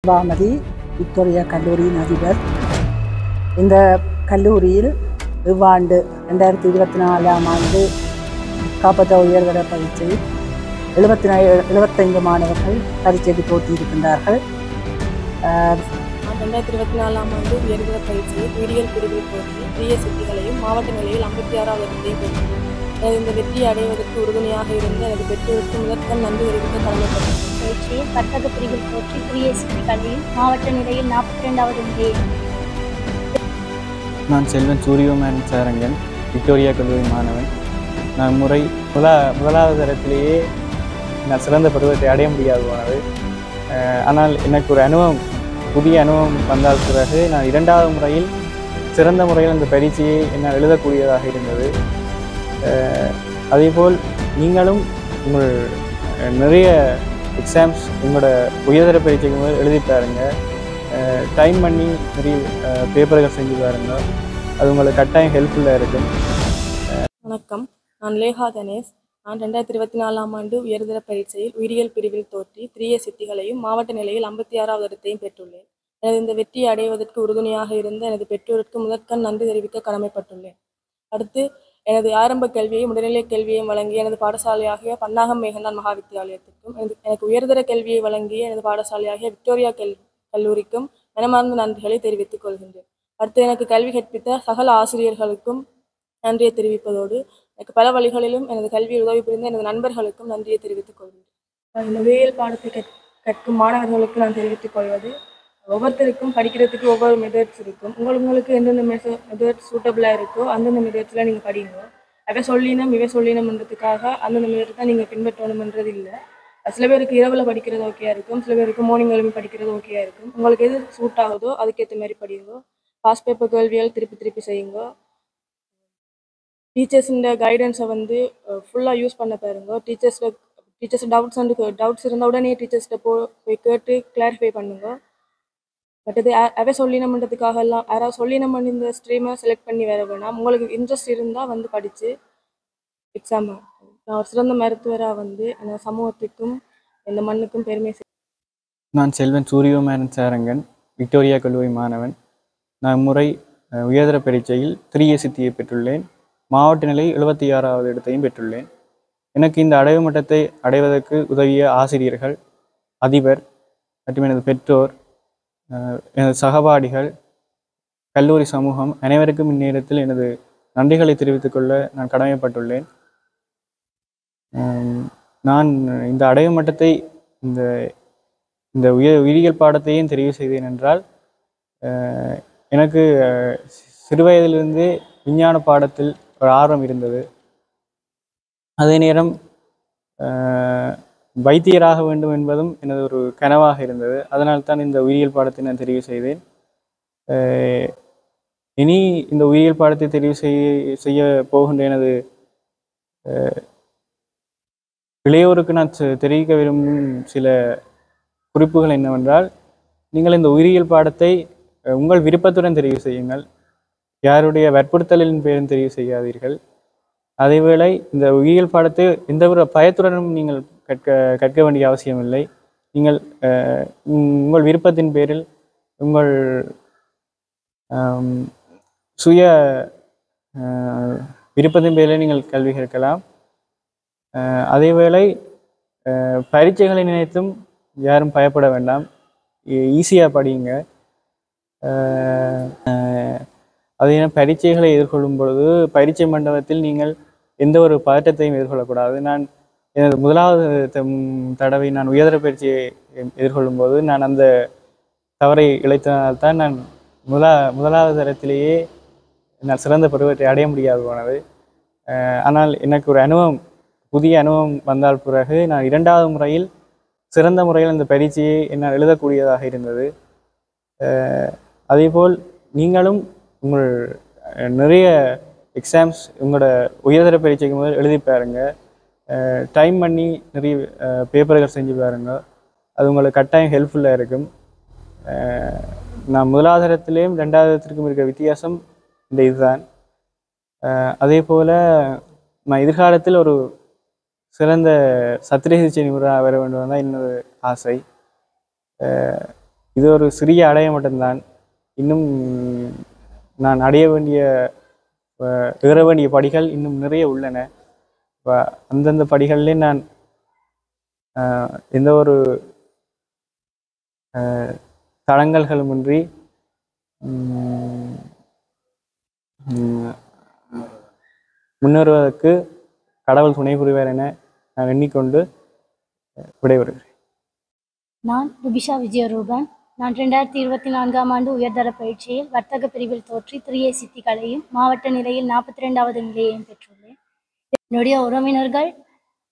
வாமதி Victoria கல்லூரியின் அதிபர். இந்த கல்லூரியில் இவ்வாண்டு 2024ஆம் ஆண்டு காப்பத்த உயர்தர பரீட்சை 75 மாணவர்கள் பரீட்சைக்கு போட்டியிருக்கின்றார்கள். 2024ஆம் ஆண்டு உயர்தர பரீட்சையில் உயிரியல் பிரிவில் போட்டி பிரிய சித்திகளையும் மாவட்ட நிலையில் 56வது இடத்தையும் பெற்றுள்ளேன். இந்த வெற்றியை அடைவதற்கு உறுதுணையாக இருந்த எனது பெற்றோருக்கு முதற்கண் நன்றி தெரிவிக்க கடமைப்பட்டேன். பயிற்சியில் கட்டக பிரிவில் போற்றி பிரிய சித்திகளையும் மாவட்ட நிலையில் 42வது இடத்தை. நான் செல்வன் சூரியமன் சாரங்கன், விக்டோரியா கல்லூரி மாணவன். நான் முதலாவது தரத்திலேயே நான் சிறந்த பருவத்தை அடைய முடியாது போனது. ஆனால் எனக்கு ஒரு புதிய அனுபவம் வந்தால் பிறகு நான் 2வது முறையில் சிறந்த முறையில் அந்த பரீட்சையை என்னால் எழுதக்கூடியதாக இருந்தது. அதேபோல் நீங்களும் உங்கள் நிறைய எக்ஸாம்ஸ் உங்களோட உயர்தர பரீட்சைக்கு முதல் எழுதி பாருங்க. டைம் பண்ணி நிறைய பேப்பர்கள் செஞ்சு பாருங்க. அது உங்களுக்கு கட்டாயம் ஹெல்ப்ஃபுல்லாக இருக்கும். வணக்கம், நான் லேகா கணேஷ். நான் 2024ஆம் ஆண்டு உயர்தர பரீட்சையில் உயிரியல் பிரிவில் தோற்றி பிரிய சித்திகளையும் மாவட்ட நிலையில் 56வது இடத்தையும் பெற்றுள்ளேன். எனது இந்த வெற்றியை அடைவதற்கு உறுதுணையாக இருந்த எனது பெற்றோருக்கு முதற்கண் நன்றி தெரிவிக்க கடமைப்பட்டுள்ளேன். அடுத்து எனது ஆரம்ப கல்வியையும் உடல்நிலை கல்வியையும் வழங்கிய எனது பாடசாலையாகிய பன்னாகம் மேகனான் மகா வித்தியாலயத்திற்கும் எனக்கு உயர்தர கல்வியை வழங்கிய எனது பாடசாலையாகிய விக்டோரியா கல்லூரிக்கும் மனமார்ந்த நன்றிகளை தெரிவித்துக் கொள்கின்றேன். அடுத்து எனக்கு கல்வி கற்பித்த சகல ஆசிரியர்களுக்கும் நன்றியை தெரிவிப்பதோடு எனக்கு பல வழிகளிலும் எனது கல்வியில் உதவி புரிந்த எனது நண்பர்களுக்கும் நன்றியை தெரிவித்துக் கொள்கின்றேன். இந்த உயிரியல் பாடத்தை கற்கும் மாணவர்களுக்கு நான் தெரிவித்துக் கொள்வது, ஒவ்வொருத்தருக்கும் படிக்கிறதுக்கு ஒவ்வொரு மெத்தட்ஸ் இருக்கும். உங்களுக்கு எந்தெந்த மெத்தட் சூட்டபிளாக இருக்கோ அந்தந்த மெத்தட்ஸில் நீங்கள் படிங்க. இவை சொல்லினம்ன்றதுக்காக அந்தந்த மெத்தட் தான் நீங்கள் பின்பற்றணுன்றது இல்லை. சில பேருக்கு இரவில் படிக்கிறது ஓகேயா இருக்கும், சில பேருக்கு மார்னிங் எழுப்பி படிக்கிறது ஓகேயா இருக்கும். உங்களுக்கு எது சூட் ஆகுதோ அதுக்கேற்ற மாதிரி படிங்க. பாஸ் பேப்பர் கேள்வியால் திருப்பி செய்யுங்க. டீச்சர்ஸுடைய கைடன்ஸை ஃபுல்லாக யூஸ் பண்ண பாருங்க. டீச்சர்ஸ் டவுட்ஸ் இருந்தால் உடனே டீச்சர்ஸ்கிட்ட போய் கேட்டு கிளாரிஃபை பண்ணுங்க. பட் அவை சொல்லினம்ன்றதுக்காக எல்லாம் யாராவது சொல்லினம் இந்த ஸ்ட்ரீமை செலக்ட் பண்ணி வர வேணாம். உங்களுக்கு இன்ட்ரெஸ்ட் இருந்தால் படித்து எக்ஸாம். நான் ஒரு சிறந்த மருத்துவராக அந்த சமூகத்துக்கும் இந்த மண்ணுக்கும் பெருமை. நான் செல்வன் சூரியமன் சாரங்கன், விக்டோரியா கல்லூரி மாணவன். நான் முறை உயர்தர பரீட்சையில் 3A சித்தியை பெற்றுள்ளேன். மாவட்ட நிலை 76வது இடத்தையும் பெற்றுள்ளேன். எனக்கு இந்த அடைவு மட்டத்தை அடைவதற்கு உதவிய ஆசிரியர்கள், அதிபர் மற்றும் எனது பெற்றோர், எனது சகபாடிகள், கல்லூரி சமூகம் அனைவருக்கும் இந்நேரத்தில் எனது நன்றிகளை தெரிவித்துக் கொள்ள நான் கடமைப்பட்டுள்ளேன். நான் இந்த அடைவு மட்டத்தை இந்த உயிரியல் பாடத்தையும் தெரிவு செய்தேன் என்றால், எனக்கு சிறுவயதிலிருந்து விஞ்ஞான பாடத்தில் ஒரு ஆர்வம் இருந்தது. அதே நேரம் வைத்தியராக வேண்டும் என்பதும் எனது ஒரு கனவாக இருந்தது. அதனால்தான் இந்த உயிரியல் பாடத்தை நான் தெரிவு செய்தேன். இனி இந்த உயிரியல் பாடத்தை தெரிவு செய்ய போகின்ற எனது இளையோருக்கு நான் தெரிவிக்க விரும்பும் சில குறிப்புகள் என்னவென்றால், நீங்கள் இந்த உயிரியல் பாடத்தை உங்கள் விருப்பத்துடன் தெரிவு செய்யுங்கள். யாருடைய வற்புறுத்தலின் பேரும் தெரிவு செய்யாதீர்கள். அதேவேளை இந்த உயிரியல் பாடத்தை எந்தவொரு பயத்துடனும் நீங்கள் கற்க வேண்டிய அவசியமில்லை. நீங்கள் உங்கள் விருப்பத்தின் பேரில் உங்கள் சுய விருப்பத்தின் பேரில் நீங்கள் கல்வி கற்கலாம். அதேவேளை பரீட்சைகளை நினைத்தும் யாரும் பயப்பட வேண்டாம். ஈஸியாக படியுங்க. அதே பரீட்சைகளை எதிர்கொள்ளும் பொழுது பரீட்சை மண்டபத்தில் நீங்கள் எந்த ஒரு பதட்டத்தையும் எதிர்கொள்ளக்கூடாது. நான் எனது முதலாவது தடவை நான் உயர்தர பரீட்சையை எதிர்கொள்ளும் போது நான் அந்த தவறை இழைத்ததால்தான் நான் முதலாவது தரத்திலேயே நான் சிறந்த பருவத்தை அடைய முடியாது போனது. ஆனால் எனக்கு ஒரு புதிய அனுபவம் வந்தால் பிறகு நான் 2வது முறையில் சிறந்த முறையில் அந்த பரீட்சையை என்னால் எழுதக்கூடியதாக இருந்தது. அதேபோல் நீங்களும் உங்கள் நிறைய எக்ஸாம்ஸ் உங்களோட உயர்தர பரீட்சைக்கு முதல் எழுதி பாருங்க. டைம் பண்ணி நிறைய பேப்பர்கள் செஞ்சு பாருங்க. அது உங்களுக்கு கட்டாயம் ஹெல்ப்ஃபுல்லாக இருக்கும். நான் முதலாவது தரத்திலேயும் 2வது தரத்திற்கும் இருக்க வித்தியாசம் இந்த இதுதான். அதே போல் நான் எதிர்காலத்தில் ஒரு சிறந்த சத்திர சிகிச்சை நிபுணராக வர வேண்டும் தான் என்னோட ஆசை. இது ஒரு சிறிய அடைய மட்டும்தான். இன்னும் நான் அடைய வேண்டிய ஏற வேண்டிய படிகள் இன்னும் நிறைய உள்ளன. இப்போ அந்தந்த படிகளிலே நான் எந்த ஒரு தடங்கல்களுமின்றி முன்னேறுவதற்கு கடவுள் துணை புரிவார் என நான் எண்ணிக்கொண்டு விடைபெறுகிறேன். நான் ருபிஷா விஜயரூபன். நான் 2024ஆம் ஆண்டு உயர்தர பயிற்சியில் வர்த்தக பிரிவில் தோற்றி 3A சித்திகளையும் மாவட்ட நிலையில் 42வது நிலையையும் பெற்றுள்ளேன். என்னுடைய உறவினர்கள்,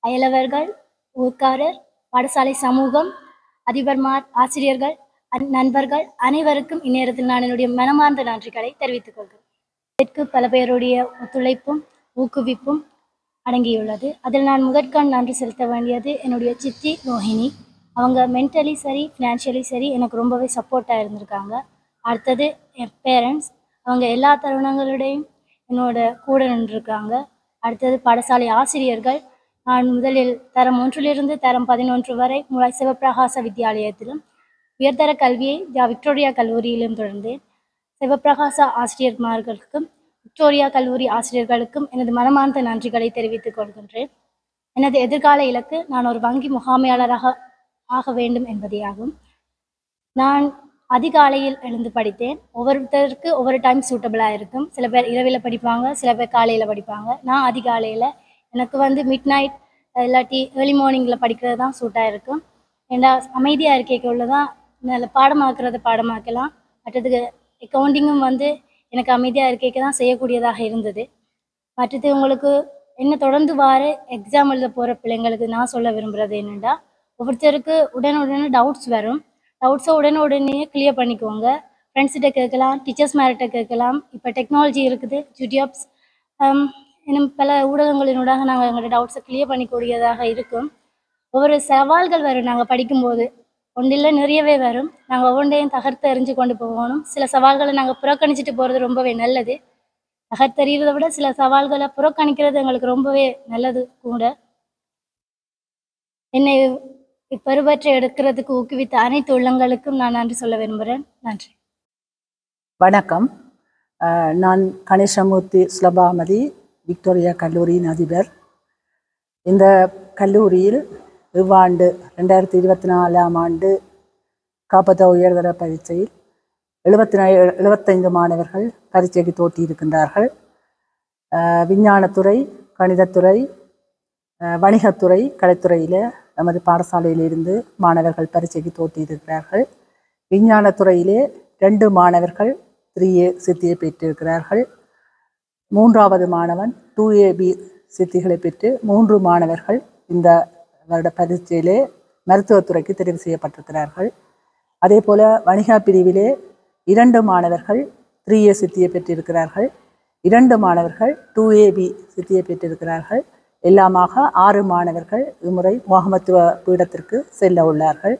அயலவர்கள், ஊர்க்காரர், பாடசாலை சமூகம், அதிபர்மார், ஆசிரியர்கள், நண்பர்கள் அனைவருக்கும் இந்நேரத்தில் நான் என்னுடைய மனமார்ந்த நன்றிகளை தெரிவித்துக் கொள்கிறேன். இதற்கு பல பேருடைய ஒத்துழைப்பும் ஊக்குவிப்பும் அடங்கியுள்ளது. அதில் நான் முதற்கண் நன்றி செலுத்த வேண்டியது என்னுடைய சித்தி ரோஹிணி. அவங்க மென்டலி சரி, ஃபினான்ஷியலி சரி எனக்கு ரொம்பவே சப்போர்ட்டாக இருந்திருக்காங்க. அடுத்தது என் பேரண்ட்ஸ், அவங்க எல்லா தருணங்களுடையும் என்னோட கூட நின்றுருக்காங்க. அடுத்தது பாடசாலை ஆசிரியர்கள். நான் முதலில் தரம் 1லிருந்து தரம் 11 வரை முலாய் சிவப்பிரகாச வித்தியாலயத்திலும் உயர்தர கல்வியை விக்டோரியா கல்லூரியிலும் தொடர்ந்தேன். சிவப்பிரகாச ஆசிரியர்மார்களுக்கும் விக்டோரியா கல்லூரி ஆசிரியர்களுக்கும் எனது மனமார்ந்த நன்றிகளை தெரிவித்துக் கொள்கின்றேன். எனது எதிர்கால இலக்கு நான் ஒரு வங்கி முகாமையாளராக ஆக வேண்டும் என்பதேயாகும். நான் அதிகாலையில் எழுந்து படித்தேன். ஒவ்வொருத்தருக்கு ஒவ்வொரு டைம் சூட்டபிளாக இருக்கும். சில பேர் இரவில் படிப்பாங்க, சில பேர் காலையில் படிப்பாங்க. நான் அதிகாலையில், எனக்கு மிட் நைட் இல்லாட்டி ஏர்லி மார்னிங்கில் படிக்கிறது தான் சூட்டாக இருக்கும். ஏன்னா அமைதியாக இருக்கைக்கு உள்ளதான் நல்ல பாடமாக்குறத பாடமாக்கலாம். மற்றதுக்கு அக்கௌண்டிங்கும் எனக்கு அமைதியாக இருக்கைக்கு தான் செய்யக்கூடியதாக இருந்தது. மற்றது உங்களுக்கு என்ன தொடர்ந்து வார எக்ஸாம் எழுத போகிற பிள்ளைங்களுக்கு நான் சொல்ல விரும்புகிறது என்னென்னா, ஒவ்வொருத்தருக்கு உடனுடனே டவுட்ஸ் வரும். டவுட்ஸை உடனே கிளியர் பண்ணிக்கோங்க. ஃப்ரெண்ட்ஸ்கிட்ட கேட்கலாம், டீச்சர்ஸ் மேர்கிட்ட கேட்கலாம். இப்போ டெக்னாலஜி இருக்குது, யூடியூப்ஸ் இன்னும் பல ஊடகங்களினூடாக நாங்கள் எங்களோட டவுட்ஸை கிளியர் பண்ணிக்கூடியதாக இருக்கும். ஒவ்வொரு சவால்கள் வரும் நாங்கள் படிக்கும்போது, ஒன்றில் நிறையவே வரும். நாங்கள் ஒவ்வொன்றையும் தகர்த்து எறிஞ்சு கொண்டு போகணும். சில சவால்களை நாங்கள் புறக்கணிச்சிட்டு போகிறது ரொம்பவே நல்லது. தகர்த்தெறிகிறத விட சில சவால்களை புறக்கணிக்கிறது எங்களுக்கு ரொம்பவே நல்லது கூட. என்னை இப்பருவற்றை எடுக்கிறதுக்கு ஊக்குவித்த அனைத்து உள்ளங்களுக்கும் நான் நன்றி சொல்ல விரும்புகிறேன். நன்றி. வணக்கம். நான் கணேசமூர்த்தி சுலபாமதி, விக்டோரியா கல்லூரியின் அதிபர். இந்த கல்லூரியில் இவ்வாண்டு 2024ஆம் ஆண்டு காப்பத உயர்தர பரீட்சையில் 75 மாணவர்கள் பரீட்சைக்கு தோற்றியிருக்கின்றார்கள். விஞ்ஞானத்துறை, கணிதத்துறை, வணிகத்துறை, கலைத்துறையில் நமது பாடசாலையிலிருந்து மாணவர்கள் பரீட்சைக்கு தோற்றியிருக்கிறார்கள். விஞ்ஞானத்துறையிலே 2 மாணவர்கள் 3A சித்தியை பெற்றிருக்கிறார்கள். 3வது மாணவன் 2AB சித்திகளை பெற்று 3 மாணவர்கள் இந்த வருட பரீட்சையிலே மருத்துவத்துறைக்கு தெரிவு செய்யப்பட்டிருக்கிறார்கள். அதே போல வணிக பிரிவிலே 2 மாணவர்கள் 3A சித்தியை பெற்றிருக்கிறார்கள். 2 மாணவர்கள் 2AB சித்தியை பெற்றிருக்கிறார்கள். எல்லாமாக 6 மாணவர்கள் இம்முறை முகாமத்துவ பீடத்திற்கு செல்ல உள்ளார்கள்.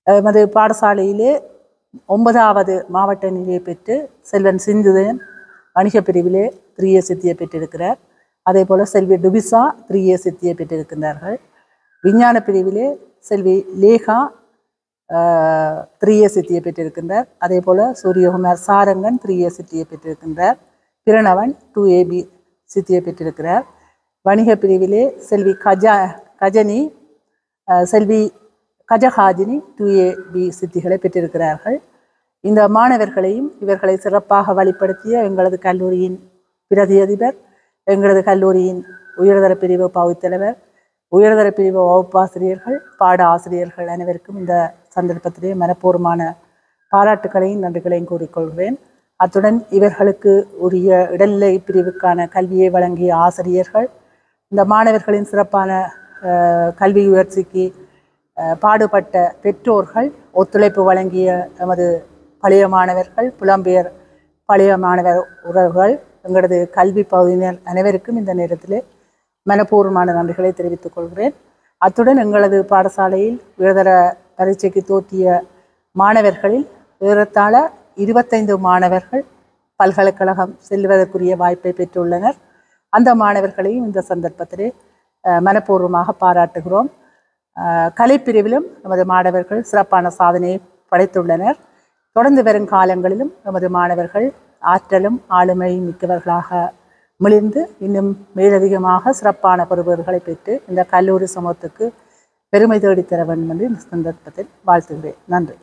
எமது பாடசாலையிலே 9வது மாவட்ட நிலையை பெற்று செல்வன் சிந்துதன் வணிக பிரிவிலே 3A சித்தியை பெற்றிருக்கிறார். அதே போல் செல்வி டுபிசா 3A சித்தியை பெற்றிருக்கின்றார்கள். விஞ்ஞான பிரிவிலே செல்வி லேகா 3A சித்தியை பெற்றிருக்கின்றார். அதே போல் சூரியகுமார் சாரங்கன் 3A சித்தியை பெற்றிருக்கின்றார். பிரணவன் 2AB சித்தியை பெற்றிருக்கிறார். வணிக பிரிவிலே செல்வி கஜனி செல்வி கஜஹாஜினி 2AB சித்திகளை பெற்றிருக்கிறார்கள். இந்த மாணவர்களையும் இவர்களை சிறப்பாக வழிப்படுத்திய எங்களது கல்லூரியின் பிரதி அதிபர், எங்களது கல்லூரியின் உயர்தர பிரிவு பகுத்தலைவர், உயர்தர பிரிவு வகுப்பாசிரியர்கள், பாட ஆசிரியர்கள் அனைவருக்கும் இந்த சந்தர்ப்பத்திலே மனப்பூர்வமான பாராட்டுக்களையும் நன்றிகளையும் கூறிக்கொள்கிறேன். அத்துடன் இவர்களுக்கு உரிய இடைநிலை பிரிவுக்கான கல்வியை வழங்கிய ஆசிரியர்கள், இந்த மாணவர்களின் சிறப்பான கல்வி உயர்ச்சிக்கு பாடுபட்ட பெற்றோர்கள், ஒத்துழைப்பு வழங்கிய எமது பழைய மாணவர்கள், புலம்பெயர் பழைய மாணவர் உறவுகள், எங்களது கல்வி பகுதியினர் அனைவருக்கும் இந்த நேரத்தில் மனப்பூர்வமான நன்றிகளை தெரிவித்துக் கொள்கிறேன். அத்துடன் எங்களது பாடசாலையில் உயர்தர பரீட்சைக்கு தோற்றிய மாணவர்களில் ஏறத்தாழ 25 மாணவர்கள் பல்கலைக்கழகம் செல்வதற்குரிய வாய்ப்பை பெற்றுள்ளனர். அந்த மாணவர்களையும் இந்த சந்தர்ப்பத்திலே மனப்பூர்வமாக பாராட்டுகிறோம். கலைப்பிரிவிலும் நமது மாணவர்கள் சிறப்பான சாதனையை படைத்துள்ளனர். தொடர்ந்து வரும் காலங்களிலும் எமது மாணவர்கள் ஆற்றலும் ஆளுமையும் மிக்கவர்களாக மிளிர்ந்து இன்னும் மேலதிகமாக சிறப்பான பெறுபவர்களை பெற்று இந்த கல்லூரி சமூகத்துக்கு பெருமை தேடித்தர வேண்டும் என்று இந்த சந்தர்ப்பத்தில் வாழ்த்துகிறேன். நன்றி.